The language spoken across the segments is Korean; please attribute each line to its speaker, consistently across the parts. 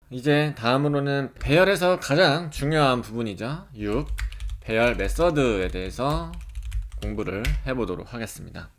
Speaker 1: 이제 다음으로는 배열에서 가장 중요한 부분이죠. 6. 배열 메서드에 대해서 공부를 해보도록 하겠습니다.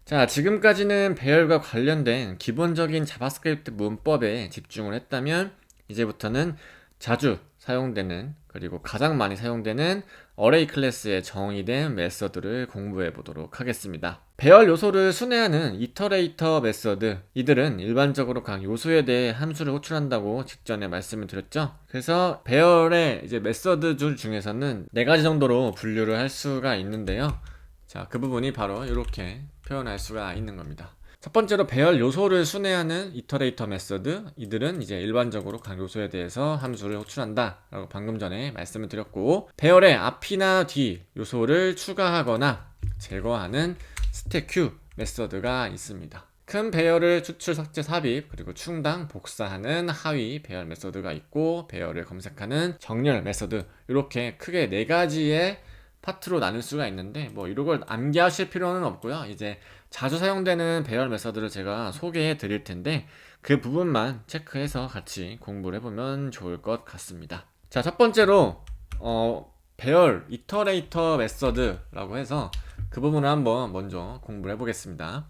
Speaker 1: 자, 지금까지는 배열과 관련된 기본적인 자바스크립트 문법에 집중을 했다면 이제부터는 자주 사용되는, 그리고 가장 많이 사용되는 어레이 클래스에 정의된 메서드를 공부해 보도록 하겠습니다. 배열 요소를 순회하는 이터레이터 메서드, 이들은 일반적으로 각 요소에 대해 함수를 호출한다고 직전에 말씀을 드렸죠. 그래서 배열의 이제 메서드 중에서는 4가지 정도로 분류를 할 수가 있는데요. 자, 그 부분이 바로 이렇게 표현할 수가 있는 겁니다. 첫 번째로 배열 요소를 순회하는 이터레이터 메서드, 이들은 이제 일반적으로 각 요소에 대해서 함수를 호출한다 라고 방금 전에 말씀을 드렸고, 배열의 앞이나 뒤 요소를 추가하거나 제거하는 스택 q 메서드가 있습니다. 큰 배열을 추출, 삭제, 삽입, 그리고 충당, 복사하는 하위 배열 메서드가 있고, 배열을 검색하는 정렬 메서드, 이렇게 크게 4가지의 파트로 나눌 수가 있는데 뭐 이런 걸 암기하실 필요는 없고요. 이제 자주 사용되는 배열 메서드를 제가 소개해 드릴 텐데 그 부분만 체크해서 같이 공부를 해보면 좋을 것 같습니다. 자, 첫 번째로 배열 이터레이터 메서드라고 해서 그 부분을 한번 먼저 공부를 해보겠습니다.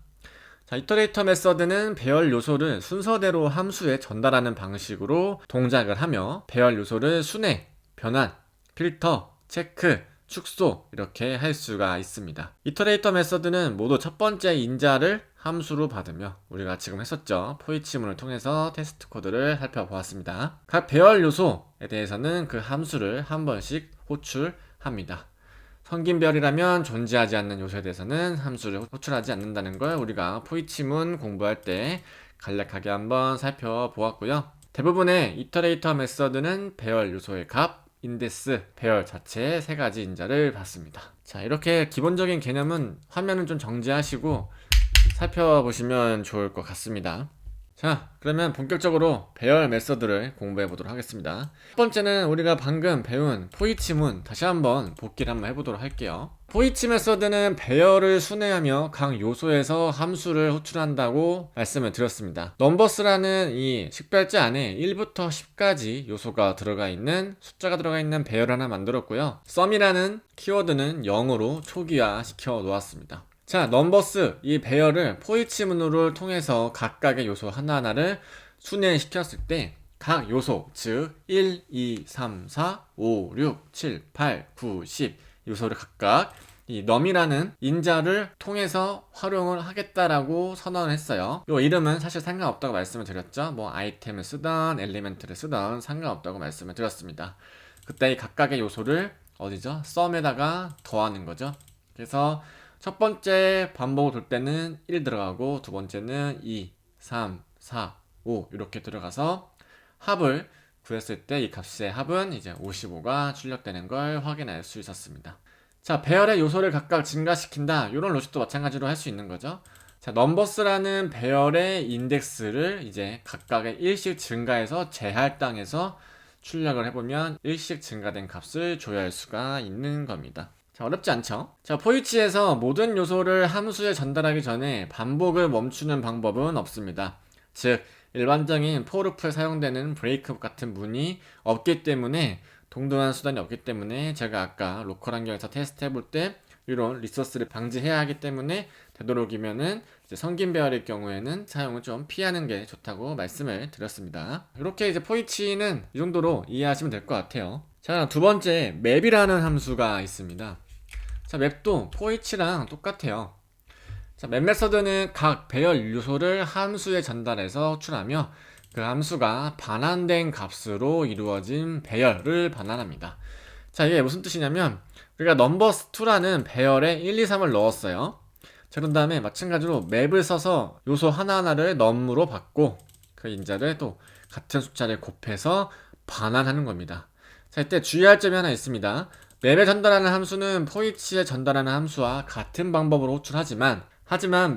Speaker 1: 자, 이터레이터 메서드는 배열 요소를 순서대로 함수에 전달하는 방식으로 동작을 하며 배열 요소를 순회, 변환, 필터, 체크, 축소, 이렇게 할 수가 있습니다. 이터레이터 메서드는 모두 첫 번째 인자를 함수로 받으며 우리가 지금 했었죠. 포이치문을 통해서 테스트 코드를 살펴보았습니다. 각 배열 요소에 대해서는 그 함수를 한 번씩 호출합니다. 성긴배열이라면 존재하지 않는 요소에 대해서는 함수를 호출하지 않는다는 걸 우리가 포이치문 공부할 때 간략하게 한번 살펴보았고요. 대부분의 이터레이터 메서드는 배열 요소의 값, 인데스, 배열 자체의 3가지 인자를 받습니다. 자, 이렇게 기본적인 개념은 화면은 좀 정지하시고 살펴보시면 좋을 것 같습니다. 자, 그러면 본격적으로 배열 메서드를 공부해 보도록 하겠습니다. 첫 번째는 우리가 방금 배운 포이치문 다시 한번 복기를 한번 해보도록 할게요. 포이치 메서드는 배열을 순회하며 각 요소에서 함수를 호출한다고 말씀을 드렸습니다. 넘버스라는 이 식별자 안에 1부터 10까지 요소가 들어가 있는, 숫자가 들어가 있는 배열 하나 만들었고요. 썸이라는 키워드는 0으로 초기화 시켜 놓았습니다. 자, 넘버스, 이 배열을 포이치문을 통해서 각각의 요소 하나하나를 순회시켰을 때 각 요소, 즉 1, 2, 3, 4, 5, 6, 7, 8, 9, 10 요소를 각각 이 num이라는 인자를 통해서 활용을 하겠다라고 선언을 했어요. 이 이름은 사실 상관없다고 말씀을 드렸죠. 뭐 아이템을 쓰던 엘리멘트를 쓰던 상관없다고 말씀을 드렸습니다. 그때 이 각각의 요소를 어디죠? 썸에다가 더하는 거죠. 그래서 첫 번째 반복을 돌 때는 1 들어가고 두 번째는 2, 3, 4, 5 이렇게 들어가서 합을 구했을 때 이 값의 합은 이제 55가 출력되는 걸 확인할 수 있었습니다. 자, 배열의 요소를 각각 증가시킨다. 이런 로직도 마찬가지로 할 수 있는 거죠. 자, 넘버스라는 배열의 인덱스를 이제 각각의 1씩 증가해서 재할당해서 출력을 해보면 1씩 증가된 값을 조회할 수가 있는 겁니다. 자, 어렵지 않죠? 자, 포이치에서 모든 요소를 함수에 전달하기 전에 반복을 멈추는 방법은 없습니다. 즉, 일반적인 포르프에 사용되는 브레이크 같은 문이 없기 때문에, 동등한 수단이 없기 때문에 제가 아까 로컬 환경에서 테스트 해볼 때 이런 리소스를 방지해야 하기 때문에 되도록이면은 이제 성긴 배열의 경우에는 사용을 좀 피하는 게 좋다고 말씀을 드렸습니다. 이렇게 이제 포이치는 이 정도로 이해하시면 될 것 같아요. 자, 두 번째 맵이라는 함수가 있습니다. 자, 맵도 포이치랑 똑같아요. 자, 맵 메서드는 각 배열 요소를 함수에 전달해서 호출하며 그 함수가 반환된 값으로 이루어진 배열을 반환합니다. 자, 이게 무슨 뜻이냐면 우리가 넘버스2라는 배열에 1, 2, 3을 넣었어요. 자, 그런 다음에 마찬가지로 맵을 써서 요소 하나하나를 num으로 받고 그 인자를 또 같은 숫자를 곱해서 반환하는 겁니다. 자, 이때 주의할 점이 하나 있습니다. 맵에 전달하는 함수는 포이치에 전달하는 함수와 같은 방법으로 호출하지만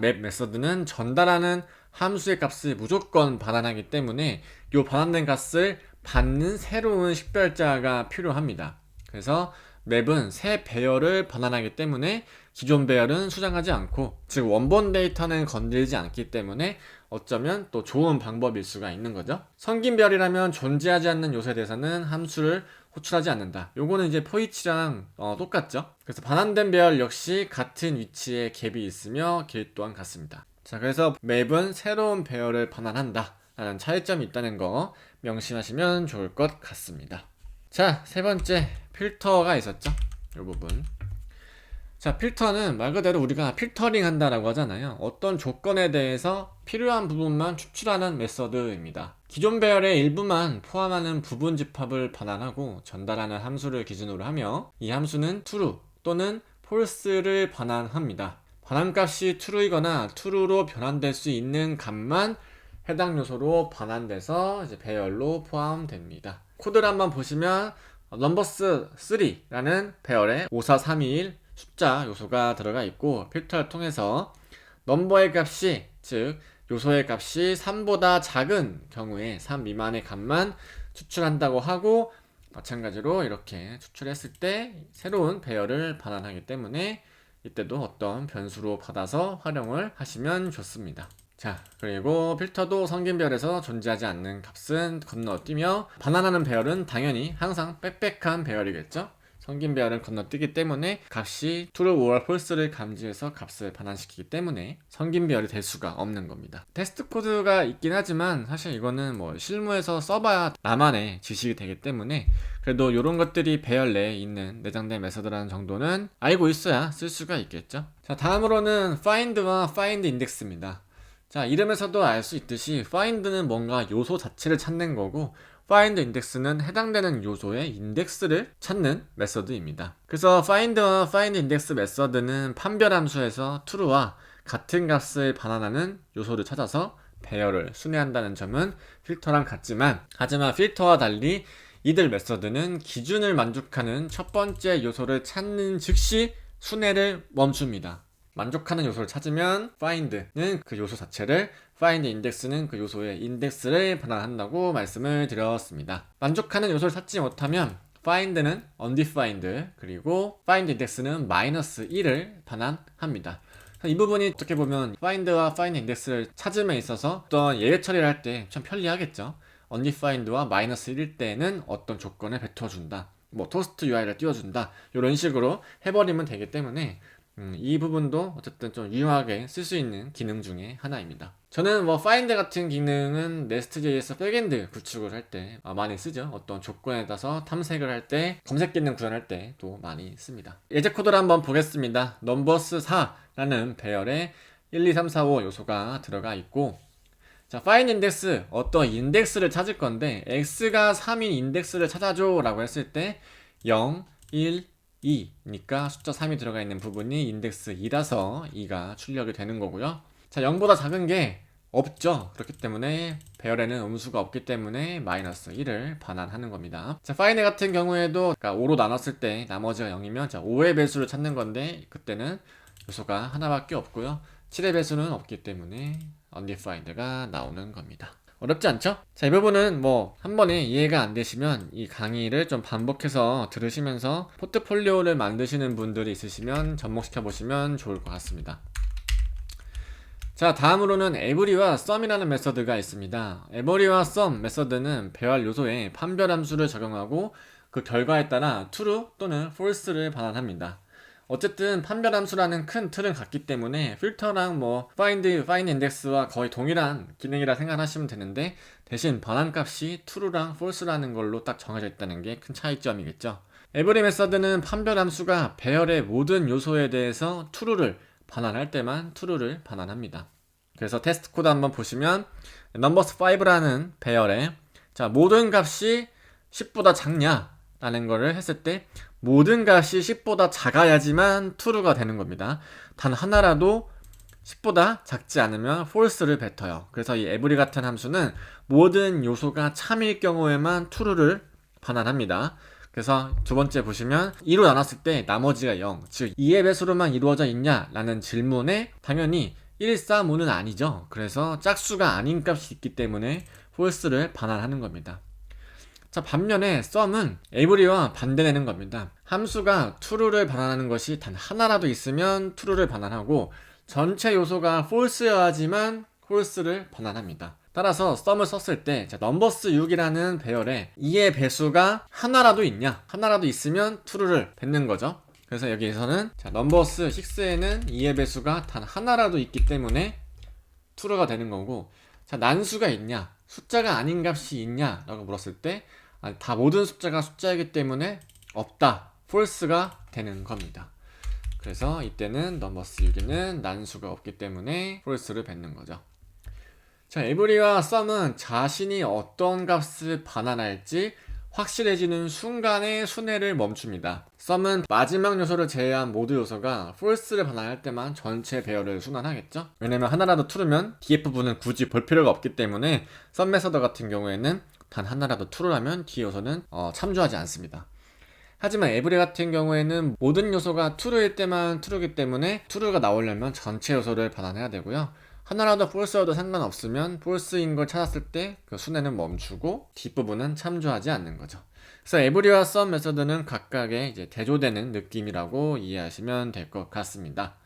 Speaker 1: 맵 메서드는 전달하는 함수의 값을 무조건 반환하기 때문에 이 반환된 값을 받는 새로운 식별자가 필요합니다. 그래서 맵은 새 배열을 반환하기 때문에 기존 배열은 수정하지 않고, 즉 원본 데이터는 건들지 않기 때문에 어쩌면 또 좋은 방법일 수가 있는 거죠. 성긴 배열이라면 존재하지 않는 요소에 대해서는 함수를 호출하지 않는다. 요거는 이제 포이치랑 똑같죠. 그래서 반환된 배열 역시 같은 위치에 갭이 있으며 길 또한 같습니다. 자, 그래서 맵은 새로운 배열을 반환한다 라는 차이점이 있다는 거 명심하시면 좋을 것 같습니다. 자, 세 번째 필터가 있었죠. 이 부분. 자, 필터는 말 그대로 우리가 필터링 한다라고 하잖아요. 어떤 조건에 대해서 필요한 부분만 추출하는 메서드입니다. 기존 배열의 일부만 포함하는 부분 집합을 반환하고 전달하는 함수를 기준으로 하며, 이 함수는 true 또는 false를 반환합니다. 반환값이 true이거나 true로 변환될 수 있는 값만 해당 요소로 반환돼서 이제 배열로 포함됩니다. 코드를 한번 보시면 넘버스 3라는 배열에 54321 숫자 요소가 들어가 있고, 필터를 통해서 넘버의 값이, 즉 요소의 값이 3보다 작은 경우에 3 미만의 값만 추출한다고 하고, 마찬가지로 이렇게 추출했을 때 새로운 배열을 반환하기 때문에 이때도 어떤 변수로 받아서 활용을 하시면 좋습니다. 자, 그리고 필터도 성긴배열에서 존재하지 않는 값은 건너뛰며, 반환하는 배열은 당연히 항상 빽빽한 배열이겠죠. 성긴배열은 건너뛰기 때문에 값이 true or false를 감지해서 값을 반환시키기 때문에 성긴배열이 될 수가 없는 겁니다. 테스트 코드가 있긴 하지만 사실 이거는 뭐 실무에서 써봐야 나만의 지식이 되기 때문에, 그래도 이런 것들이 배열 내에 있는 내장된 메서드라는 정도는 알고 있어야 쓸 수가 있겠죠. 자, 다음으로는 find와 find index입니다. 자, 이름에서도 알 수 있듯이 find는 뭔가 요소 자체를 찾는 거고, find index는 해당되는 요소의 인덱스를 찾는 메서드입니다. 그래서 find와 find index 메서드는 판별 함수에서 true와 같은 값을 반환하는 요소를 찾아서 배열을 순회한다는 점은 필터랑 같지만, 하지만 필터와 달리 이들 메서드는 기준을 만족하는 첫 번째 요소를 찾는 즉시 순회를 멈춥니다. 만족하는 요소를 찾으면 find는 그 요소 자체를, find index는 그 요소의 인덱스를 반환한다고 말씀을 드렸습니다. 만족하는 요소를 찾지 못하면 find는 undefined, 그리고 find index는 -1을 반환합니다. 이 부분이 어떻게 보면 find와 find index를 찾음에 있어서 어떤 예외 처리를 할 때 참 편리하겠죠. undefined와 -1일 때는 어떤 조건을 뱉어준다, 뭐 toast UI를 띄워준다, 이런 식으로 해버리면 되기 때문에 이 부분도 어쨌든 좀 유용하게 쓸 수 있는 기능 중에 하나입니다. 저는 뭐 find 같은 기능은 nest.js 백엔드 구축을 할 때 많이 쓰죠. 어떤 조건에 따라서 탐색을 할 때, 검색 기능 구현할 때 또 많이 씁니다. 예제 코드를 한번 보겠습니다. numbers 4라는 배열에 1, 2, 3, 4, 5 요소가 들어가 있고, 자, find index, 어떤 인덱스를 찾을 건데 x가 3인 인덱스를 찾아줘 라고 했을 때 0, 1, 2니까 숫자 3이 들어가 있는 부분이 인덱스 2라서 2가 출력이 되는 거고요. 자, 0보다 작은 게 없죠. 그렇기 때문에 배열에는 음수가 없기 때문에 -1을 반환하는 겁니다. 자, find 같은 경우에도 5로 나눴을 때 나머지가 0이면 자, 5의 배수를 찾는 건데 그때는 요소가 하나밖에 없고요. 7의 배수는 없기 때문에 undefined가 나오는 겁니다. 어렵지 않죠? 자, 이 부분은 뭐 한 번에 이해가 안 되시면 이 강의를 좀 반복해서 들으시면서 포트폴리오를 만드시는 분들이 있으시면 접목시켜 보시면 좋을 것 같습니다. 자, 다음으로는 every와 sum이라는 메서드가 있습니다. every와 sum 메서드는 배열 요소에 판별 함수를 적용하고 그 결과에 따라 true 또는 false를 반환합니다. 어쨌든 판별 함수라는 큰 틀은 같기 때문에 필터랑 뭐 find index와 거의 동일한 기능이라 생각하시면 되는데, 대신 반환값이 true랑 false라는 걸로 딱 정해져 있다는 게 큰 차이점이겠죠. every 메서드는 판별 함수가 배열의 모든 요소에 대해서 true를 반환할 때만 true를 반환합니다. 그래서 테스트 코드 한번 보시면 numbers5라는 배열에 자, 모든 값이 10보다 작냐 라는 거를 했을 때 모든 값이 10보다 작아야지만 true가 되는 겁니다. 단 하나라도 10보다 작지 않으면 false를 뱉어요. 그래서 이 every 같은 함수는 모든 요소가 참일 경우에만 true를 반환합니다. 그래서 두 번째 보시면 2로 나눴을 때 나머지가 0, 즉 2의 배수로만 이루어져 있냐 라는 질문에 당연히 1, 4, 5는 아니죠. 그래서 짝수가 아닌 값이 있기 때문에 false를 반환하는 겁니다. 자, 반면에 썸은 every와 반대되는 겁니다. 함수가 true를 반환하는 것이 단 하나라도 있으면 true를 반환하고 전체 요소가 false여야지만 false를 반환합니다. 따라서 썸을 썼을 때 넘버스 6이라는 배열에 2의 배수가 하나라도 있냐? 하나라도 있으면 true를 뱉는 거죠. 그래서 여기에서는 넘버스 6에는 2의 배수가 단 하나라도 있기 때문에 true가 되는 거고, 자, 난수가 있냐? 숫자가 아닌 값이 있냐? 라고 물었을 때 다 모든 숫자가 숫자이기 때문에 없다. false가 되는 겁니다. 그래서 이때는 넘버스 6에는 난수가 없기 때문에 false를 뱉는 거죠. 자, every와 썸은 자신이 어떤 값을 반환할지 확실해지는 순간에 순회를 멈춥니다. 썸은 마지막 요소를 제외한 모두 요소가 false를 반환할 때만 전체 배열을 순환하겠죠? 왜냐면 하나라도 true면 뒤에 부분은 굳이 볼 필요가 없기 때문에 썸 메서드 같은 경우에는 단 하나라도 true라면 뒤에 요소는 참조하지 않습니다. 하지만 every 같은 경우에는 모든 요소가 true일 때만 true이기 때문에 true가 나오려면 전체 요소를 반환해야 되고요. 하나라도 false여도 상관없으면 false인 걸 찾았을 때 그 순회는 멈추고 뒷부분은 참조하지 않는 거죠. 그래서 every와 some 메서드는 각각의 이제 대조되는 느낌이라고 이해하시면 될 것 같습니다.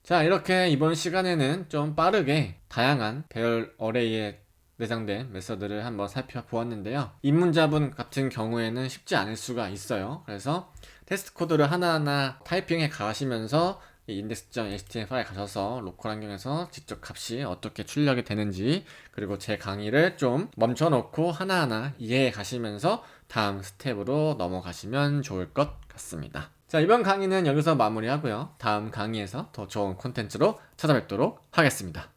Speaker 1: 자, 이렇게 이번 시간에는 좀 빠르게 다양한 배열 어레이에 내장된 메서드를 한번 살펴보았는데요. 입문자분 같은 경우에는 쉽지 않을 수가 있어요. 그래서 테스트 코드를 하나하나 타이핑해 가시면서 index.html 파일 가셔서 로컬 환경에서 직접 값이 어떻게 출력이 되는지, 그리고 제 강의를 좀 멈춰놓고 하나하나 이해해 가시면서 다음 스텝으로 넘어가시면 좋을 것 같습니다. 자, 이번 강의는 여기서 마무리하고요. 다음 강의에서 더 좋은 콘텐츠로 찾아뵙도록 하겠습니다.